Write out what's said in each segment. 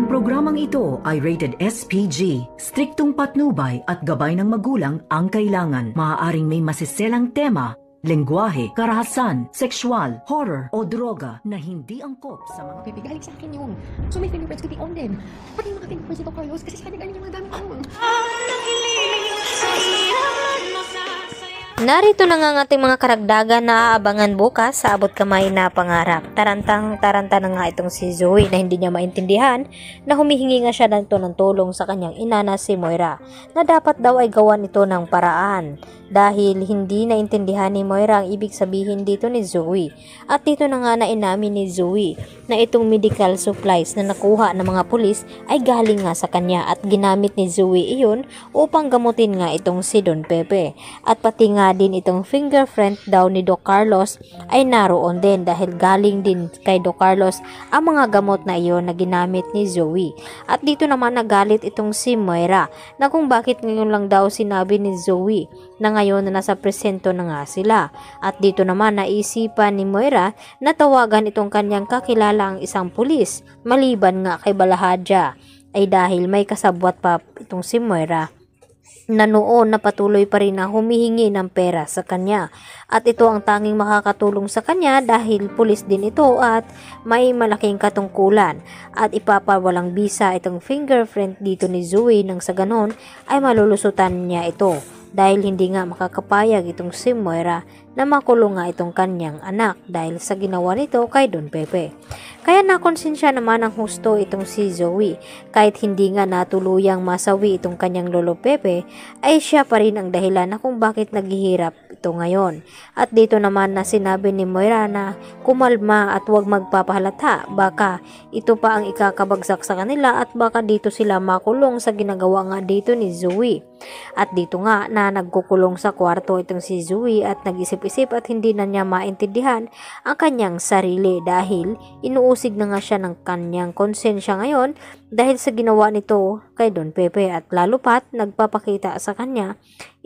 Ang programang ito ay rated SPG. Striktong patnubay at gabay ng magulang ang kailangan. Maaaring may masiselang tema, lengguwahe, karahasan, sexual, horror o droga na hindi angkop sa mga... Galing sa akin yung so may fingerprints ko on them. Pati yung mga fingerprints nito, Carlos, kasi sa galing yung mga gamit ko. Narito na nga ang ating mga karagdagan na aabangan bukas sa abot kamay na pangarap. Taranta na nga itong si Zoe na hindi niya maintindihan na humihingi nga siya ng tulong sa kanyang ina na si Moira na dapat daw ay gawan ito ng paraan dahil hindi naintindihan ni Moira ang ibig sabihin dito ni Zoe. At dito na nga na inamin ni Zoe na itong medical supplies na nakuha ng mga pulis ay galing nga sa kanya at ginamit ni Zoe iyon upang gamutin nga itong si Don Pepe. At pati nga din itong fingerprint daw ni Doc Carlos ay naroon din dahil galing din kay Doc Carlos ang mga gamot na iyon na ginamit ni Zoe. At dito naman nagalit itong si Moira na kung bakit ngayon lang daw sinabi ni Zoe na ngayon na nasa presento na nga sila. At dito naman naisipan ni Moira na tawagan itong kanyang kakilala ang isang pulis maliban nga kay Balahadja ay dahil may kasabwat pa itong si Moira na noon na patuloy pa rin na humihingi ng pera sa kanya. At ito ang tanging makakatulong sa kanya dahil pulis din ito at may malaking katungkulan. At ipapawalang bisa itong fingerprint dito ni Zoe nang sa ganon ay malulusutan niya ito. Dahil hindi nga makakapayag itong si Moira na makulong nga itong kanyang anak dahil sa ginawa nito kay Don Pepe. Kaya nakonsensya naman ang husto itong si Zoe. Kahit hindi nga natuluyang masawi itong kanyang lolo Pepe, ay siya pa rin ang dahilan na kung bakit naghihirap ito ngayon. At dito naman na sinabi ni Moira na kumalma at huwag magpapahalata. Baka ito pa ang ikakabagsak sa kanila at baka dito sila makulong sa ginagawa nga dito ni Zoe. At dito nga na nagkukulong sa kwarto itong si Zoe at nag-isip-isip at hindi na niya maintindihan ang kanyang sarili dahil inuusig na nga siya ng kanyang konsensya ngayon dahil sa ginawa nito kay Don Pepe at lalo pat nagpapakita sa kanya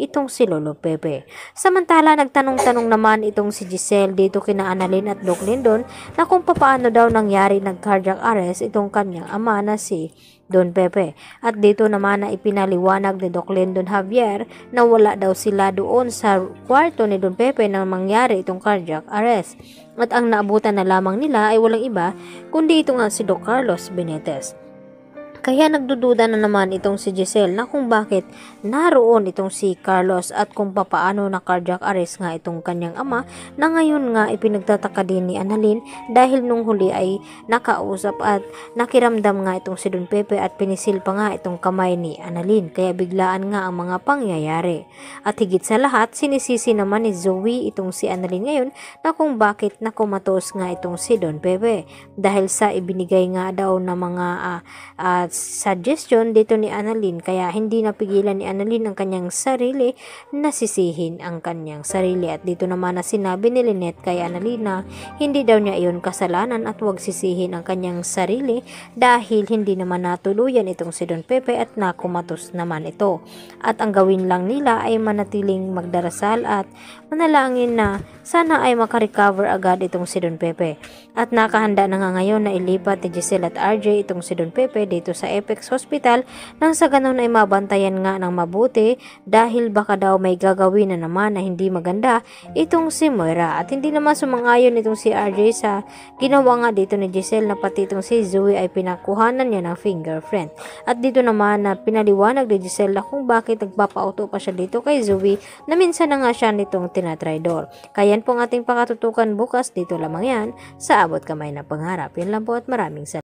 itong si Lolo Pepe. Samantala nagtanong-tanong naman itong si Giselle dito kina Annalyn at Doc Lindon na kung paano daw nangyari nag-cardiac arrest itong kanyang ama na si Don Pepe. At dito naman na ipinaliwanag ni Doc Lindon Javier na wala daw sila doon sa kwarto ni Don Pepe nang mangyari itong cardiac arrest. At ang naabutan na lamang nila ay walang iba kundi ito nga si Doc Carlos Benitez. Kaya nagdududa na naman itong si Giselle na kung bakit naroon itong si Carlos at kung papaano na cardiac arrest nga itong kanyang ama na ngayon nga ipinagtataka din ni Annalyn dahil nung huli ay nakausap at nakiramdam nga itong si Don Pepe at pinisil pa nga itong kamay ni Annalyn kaya biglaan nga ang mga pangyayari. At higit sa lahat sinisisi naman ni Zoe itong si Annalyn ngayon na kung bakit nakumatos nga itong si Don Pepe dahil sa ibinigay nga daw na mga suggestion dito ni Annalyn kaya hindi napigilan ni Annalyn ang kanyang sarili na sisihin ang kanyang sarili. At dito naman na sinabi ni Lynette kay Annalyn na hindi daw niya iyon kasalanan at huwag sisihin ang kanyang sarili dahil hindi naman natuluyan itong si Don Pepe at nakumatos naman ito. At ang gawin lang nila ay manatiling magdarasal at manalangin na sana ay makarecover agad itong si Don Pepe. At nakahanda na nga ngayon na ilipat ni Giselle at RJ itong si Don Pepe dito sa Apex Hospital nang sa ganun ay mabantayan nga ng mabuti dahil baka daw may gagawin na naman na hindi maganda itong si Moira. At hindi naman sumang-ayon itong si RJ sa ginawa nga dito ni Giselle na pati itong si Zoe ay pinakuhanan niya ng fingerprint. At dito naman na pinaliwanag ni Giselle na kung bakit nagpapauto pa siya dito kay Zoe na minsan na nga siya nitong tinatraidor. Kaya yan po ang ating pakatutukan bukas dito lamang yan sa abot kamay na pangarap. Yan lang po at maraming salamat.